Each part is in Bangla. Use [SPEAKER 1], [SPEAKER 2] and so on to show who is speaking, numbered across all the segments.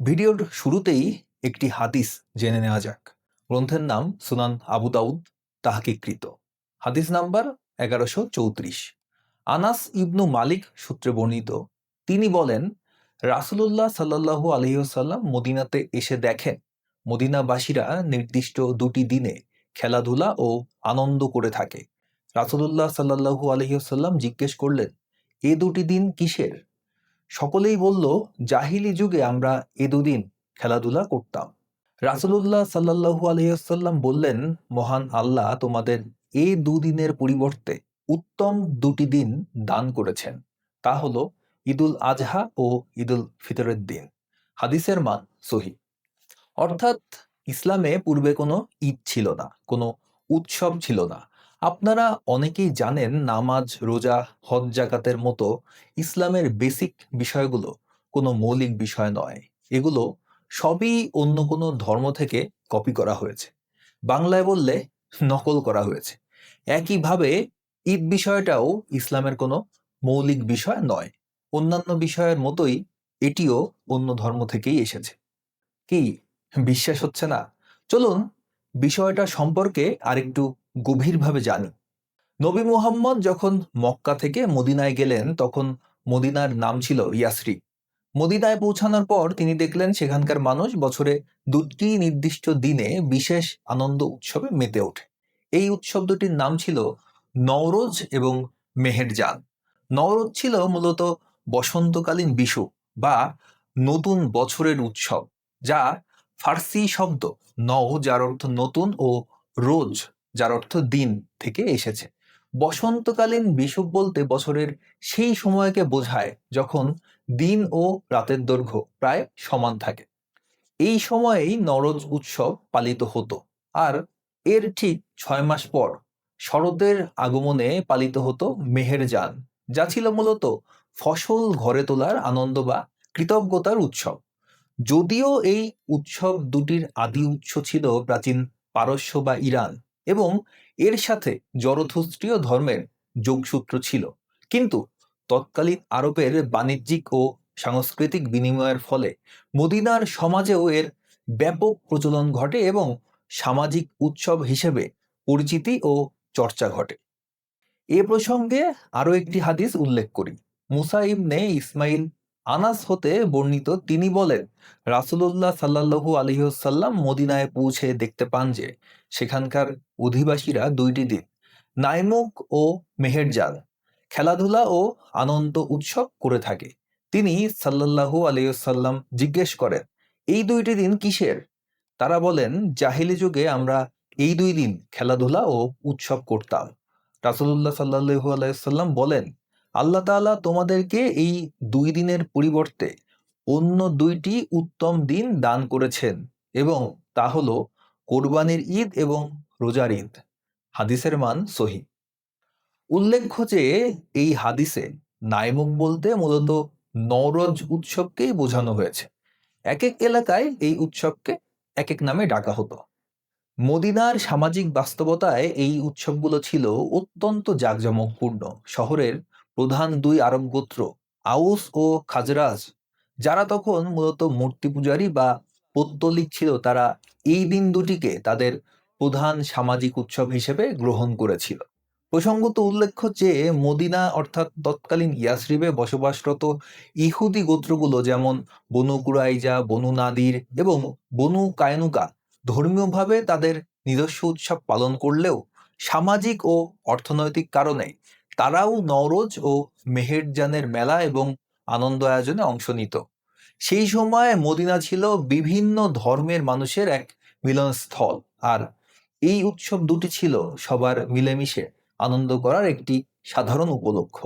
[SPEAKER 1] ভিডিওর শুরুতেই একটি হাদিস জেনে নেওয়া যাক। গ্রন্থের নাম সুনান আবু দাউদ তাহকিকৃত। হাদিস নাম্বার 1134। আনাস ইবনু মালিক সূত্রে বর্ণিত, তিনি বলেন, রাসূলুল্লাহ সাল্লাল্লাহু আলাইহি ওয়াসাল্লাম মদিনাতে এসে দেখেন মদিনাবাসীরা নির্দিষ্ট দুটি দিনে খেলাধুলা ও আনন্দ করে থাকে। রাসূলুল্লাহ সাল্লাল্লাহু আলাইহি ওয়াসাল্লাম জিজ্ঞেস করলেন, এ দুটি দিন কিসের? সকলেই বলল, জাহিলি যুগে আমরা এ দুদিন খেলাধুলা করতাম। রাসূলুল্লাহ সাল্লাল্লাহু আলাইহি ওয়াসাল্লাম বললেন, মহান আল্লাহ তোমাদের এই দুদিনের পরিবর্তে উত্তম দুটি দিন দান করেছেন। তা হলো ঈদুল আজহা ও ঈদুল ফিতরের দিন। হাদিসের মান সহিহ। অর্থাৎ ইসলামে পূর্বে কোনো ঈদ ছিল না, কোনো উৎসব ছিল না। আপনারা অনেকেই জানেন, নামাজ, রোজা, হজ, জাকাতের মতো ইসলামের বেসিক বিষয়গুলো কোনো মৌলিক বিষয় নয়। এগুলো সবই অন্য কোনো ধর্ম থেকে কপি করা হয়েছে, বাংলায় বললে নকল করা হয়েছে। একইভাবে ঈদ বিষয়টাও ইসলামের কোনো মৌলিক বিষয় নয়। অন্যান্য বিষয়ের মতোই এটিও অন্য ধর্ম থেকেই এসেছে। কি বিশ্বাস হচ্ছে না? চলুন বিষয়টা সম্পর্কে আরেকটু গভীরভাবে জানি। নবী মুহাম্মদ যখন মক্কা থেকে মদিনায় গেলেন, তখন মদিনার নাম ছিল ইয়াসরিব। মদিনায় পৌঁছানোর পর তিনি দেখলেন সেখানকার মানুষ বছরে দুটি নির্দিষ্ট দিনে বিশেষ আনন্দ উৎসবে মেতে ওঠে। এই উৎসব দুটির নাম ছিল নওরোজ এবং মেহেরজান। নওরোজ ছিল মূলত বসন্তকালীন বিশু বা নতুন বছরের উৎসব, যা ফার্সি শব্দ নও যার অর্থ নতুন ও রোজ যার অর্থ দিন থেকে এসেছে। বসন্তকালীন বিষুব বলতে বছরের সেই সময়কে বোঝায় যখন দিন ও রাতের দৈর্ঘ্য প্রায় সমান থাকে। এই সময়েই নরোজ উৎসব পালিত হতো। আর এর ঠিক 6 মাস পর শরতের আগমনে পালিত হতো মেহেরজান, যা ছিল মূলত ফসল ঘরে তোলার আনন্দ বা কৃতজ্ঞতার উৎসব। যদিও এই উৎসব দুটির আদি উৎস ছিল প্রাচীন পারস্য বা ইরান, এবং এর সাথে জরথুস্ট্রীয় ধর্মের যোগসূত্র ছিল, কিন্তু তৎকালীন আরবের বাণিজ্যিক ও সাংস্কৃতিক বিনিময়ের ফলে মদিনার সমাজেও এর ব্যাপক প্রচলন ঘটে এবং সামাজিক উৎসব হিসেবে পরিচিতি ও চর্চা ঘটে। এ প্রসঙ্গে আরও একটি হাদিস উল্লেখ করি। মুসা ইবনে ইসমাইল আনাস হতে বর্ণিত, তিনি বলেন, রাসূলুল্লাহ সাল্লাল্লাহু আলাইহি ওয়াসাল্লাম মদিনায় পৌঁছে দেখতে পান যে সেখানকার অধিবাসীরা দুইটি দিন নাইমুক ও মেহেরজান খেলাধুলা ও আনন্দ উৎসব করে থাকে। তিনি সাল্লাল্লাহু আলাইহি ওয়াসাল্লাম জিজ্ঞেস করেন, এই দুইটি দিন কিসের? তারা বলেন, জাহিলি যুগে আমরা এই দুই দিন খেলাধুলা ও উৎসব করতাম। রাসূলুল্লাহ সাল্লাল্লাহু আলাইহি ওয়াসাল্লাম বলেন, আল্লাহ তাআলা তোমাদেরকে এই দুই দিনের পরিবর্তে অন্য দুইটি উত্তম দিন দান করেছেন, এবং তা হলো কোরবানির ঈদ এবং রোজার ঈদ। হাদিসের মান সহিহ। উল্লেখ্য যে এই হাদিসে নাইমুক বলতে মূলত নওরোজ উৎসবকেই বোঝানো হয়েছে। এক এক এলাকায় এই উৎসবকে এক এক নামে ডাকা হতো। মদিনার সামাজিক বাস্তবতায় এই উৎসবগুলো ছিল অত্যন্ত জাঁকজমকপূর্ণ। শহরের প্রধান দুই আরব গোত্র আউস ও খাজরাজ, যারা তখন মূলত মূর্তি পূজারী বা পৌত্তলিক ছিল, তারা এই দিন দুটিকে তাদের প্রধান সামাজিক উৎসব হিসেবে গ্রহণ করেছিল। প্রসঙ্গত উল্লেখ্য যে মদিনা অর্থাৎ তৎকালীন ইয়াসরিবে বসবাসরত ইহুদি গোত্রগুলো যেমন বনু কুরাইজা, বনু নাদির এবং বনু কায়নুকা ধর্মীয়ভাবে তাদের নিজস্ব উৎসব পালন করলেও সামাজিক ও অর্থনৈতিক কারণে তারাও নওরোজ ও মেহেরজানের মেলা এবং আনন্দ আয়োজনে অংশ নিত। সেই সময় মদিনা ছিল বিভিন্ন ধর্মের মানুষের এক মিলনস্থল, আর এই উৎসব দুটি ছিল সবার মিলেমিশে আনন্দ করার একটি সাধারণ উপলক্ষ।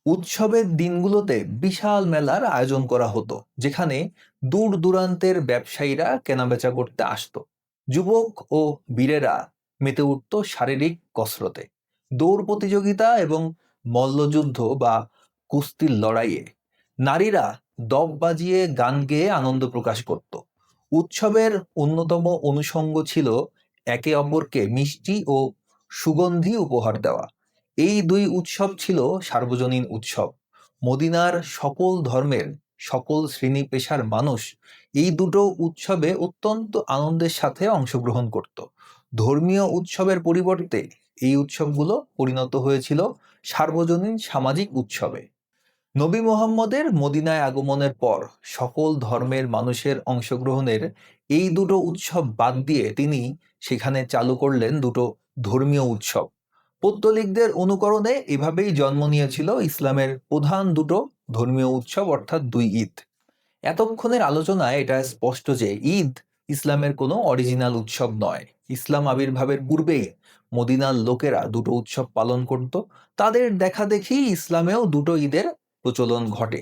[SPEAKER 1] উৎসবের দিনগুলোতে বিশাল মেলার আয়োজন করা হতো, যেখানে দূর দূরান্তের ব্যবসায়ীরা কেনাবেচা করতে আসতো। যুবক ও বীরেরা মেতে উঠত শারীরিক কসরতে, দৌড় প্রতিযোগিতা এবং মল্লযুদ্ধ বা কুস্তির লড়াইয়ে। নারীরা দপ বাজিয়ে গান গেয়ে আনন্দ প্রকাশ করত। উৎসবের অন্যতম অনুষঙ্গ ছিল একে অপরকে মিষ্টি ও সুগন্ধি উপহার দেওয়া। এই দুই উৎসব ছিল সার্বজনীন উৎসব। মদিনার সকল ধর্মের সকল শ্রেণী পেশার মানুষ এই দুটো উৎসবে অত্যন্ত আনন্দের সাথে অংশগ্রহণ করত। ধর্মীয় উৎসবের পরিবর্তে এই উৎসবগুলো পরিণত হয়েছিল সার্বজনীন সামাজিক উৎসবে। নবী মুহাম্মদের মদিনায় আগমনের পর সকল ধর্মের মানুষের অংশগ্রহণের এই দুটো উৎসব বাদ দিয়ে তিনি সেখানে চালু করলেন দুটো ধর্মীয় উৎসব। পৌত্তলিকদের অনুকরণে এভাবেই জন্ম নিয়েছিল ইসলামের প্রধান দুটো ধর্মীয় উৎসব, অর্থাৎ দুই ঈদ। এতক্ষণের আলোচনায় এটা স্পষ্ট যে ঈদ ইসলামের কোনো অরিজিনাল উৎসব নয়। ইসলাম আবির্ভাবের পূর্বেই মদিনার লোকেরা দুটো উৎসব পালন করত। তাদের দেখা দেখি ইসলামেও দুটো ঈদের প্রচলন ঘটে।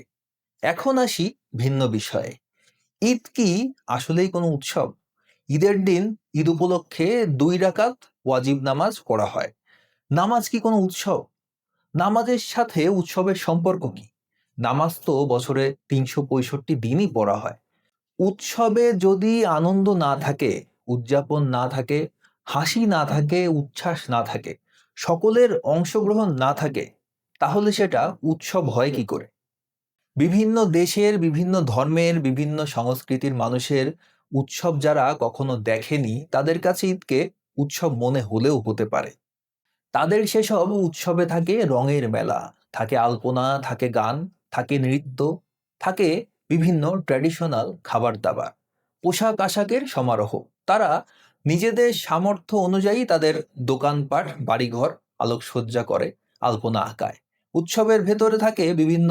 [SPEAKER 1] এখন আসি ভিন্ন বিষয়ে। ঈদ কি আসলেই কোনো উৎসব? ঈদের দিন ঈদ উপলক্ষে 2 রাকাত ওয়াজিব নামাজ পড়া হয়। নামাজ কি কোনো উৎসব? নামাজের সাথে উৎসবের সম্পর্ক কি? নামাজ তো বছরে 365 দিনই পড়া হয়। উৎসবে যদি আনন্দ না থাকে, উদযাপন না থাকে, হাসি না থাকে, উচ্ছ্বাস না থাকে, সকলের অংশগ্রহণ না থাকে, তাহলে সেটা উৎসব হয় কি করে? বিভিন্ন দেশের, বিভিন্ন ধর্মের, বিভিন্ন সংস্কৃতির মানুষের উৎসব যারা কখনো দেখেনি, তাদের কাছে ঈদকে উৎসব মনে হলেও হতে পারে। তাদের সেসব উৎসবে থাকে রঙের মেলা, থাকে আলপনা, থাকে গান, থাকে নৃত্য, থাকে বিভিন্ন ট্র্যাডিশনাল খাবার দাবার, পোশাক আশাকের সমারোহ। তারা নিজেদের সামর্থ্য অনুযায়ী তাদের দোকানপাট, বাড়িঘর আলোকসজ্জা করে, আলপনা আঁকায়। উৎসবের ভেতরে থাকে বিভিন্ন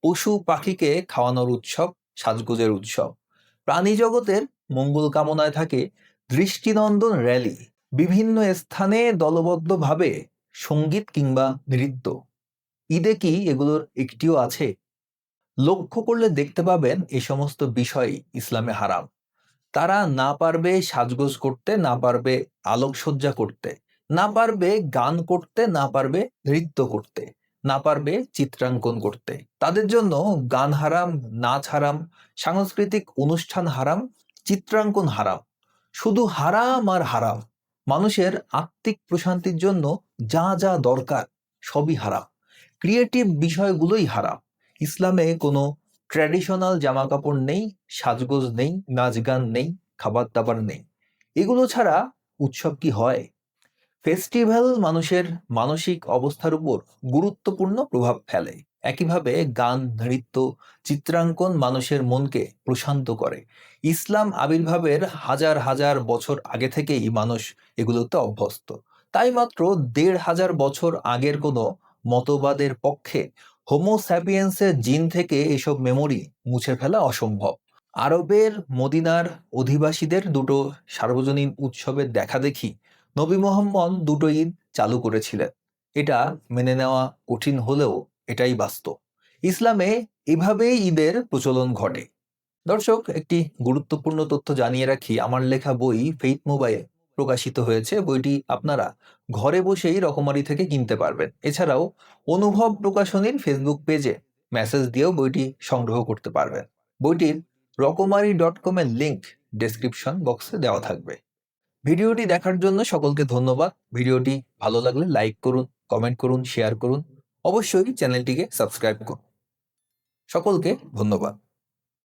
[SPEAKER 1] পশু পাখিকে খাওয়ানোর উৎসব, সাজগোজের উৎসব। প্রাণী জগতের মঙ্গল কামনায় থাকে দৃষ্টিনন্দন র্যালি, বিভিন্ন স্থানে দলবদ্ধভাবে সঙ্গীত কিংবা নৃত্য। ঈদে কি এগুলোর একটিও আছে? লক্ষ্য করলে দেখতে পাবেন এ সমস্ত বিষয় ইসলামে হারাম। তারা না পারবে সাজগোজ করতে, না পারবে আলোকসজ্জা করতে, না পারবে গান করতে, না পারবে নৃত্য করতে, না পারবে চিত্রাঙ্কন করতে। তাদের জন্য গান হারাম, নাচ হারাম, সাংস্কৃতিক অনুষ্ঠান হারাম, চিত্রাঙ্কন হারাম। শুধু হারাম আর হারাম। মানুষের আত্মিক প্রশান্তির জন্য যা যা দরকার সবই হারাম। ক্রিয়েটিভ বিষয়গুলোই হারাম। ইসলামে কোনো ট্র্যাডিশনাল জামা কাপড় নেই, সাজগোজ নেই, নাচ গান নেই, খাবার দাবার নেই। এগুলো ছাড়া উৎসব কি হয়? ফেস্টিভ্যাল মানুষের মানসিক অবস্থার উপর গুরুত্বপূর্ণ প্রভাব ফেলে। একইভাবে গান, নৃত্য, চিত্রাঙ্কন মানুষের মনকে প্রশান্ত করে। ইসলাম আবির্ভাবের হাজার হাজার বছর আগে থেকেই মানুষ এগুলোতে অভ্যস্ত। তাই মাত্র 1500 বছর আগের কোনো মতবাদের পক্ষে হোমো স্যাপিয়েন্সের জিন থেকে এসব মেমোরি মুছে ফেলা অসম্ভব। আরবের মদিনার অধিবাসীদের দুটো সার্বজনীন উৎসবের দেখা দেখি নবী মোহাম্মদ দুটো ঈদ চালু করেছিলেন। এটা মেনে নেওয়া কঠিন হলেও এটাই বাস্তব। ইসলামে এভাবেই ঈদের প্রচলন ঘটে। দর্শক, একটি গুরুত্বপূর্ণ তথ্য জানিয়ে রাখি, আমার লেখা বই ফেইথ মোবাইল প্রকাশিত হয়েছে। বইটি আপনারা ঘরে বসেই রকমারি থেকে কিনতে পারবেন। এছাড়াও অনুভব প্রকাশনীর ফেসবুক পেজে মেসেজ দিয়েও বইটি সংগ্রহ করতে পারবেন। বইটির রকমারি.com এর লিংক ডেসক্রিপশন বক্সে দেওয়া থাকবে। ভিডিওটি দেখার জন্য সকলকে ধন্যবাদ। ভিডিওটি ভালো লাগলে লাইক করুন, কমেন্ট করুন, শেয়ার করুন। অবশ্যই চ্যানেলটিকে সাবস্ক্রাইব করুন। সকলকে ধন্যবাদ।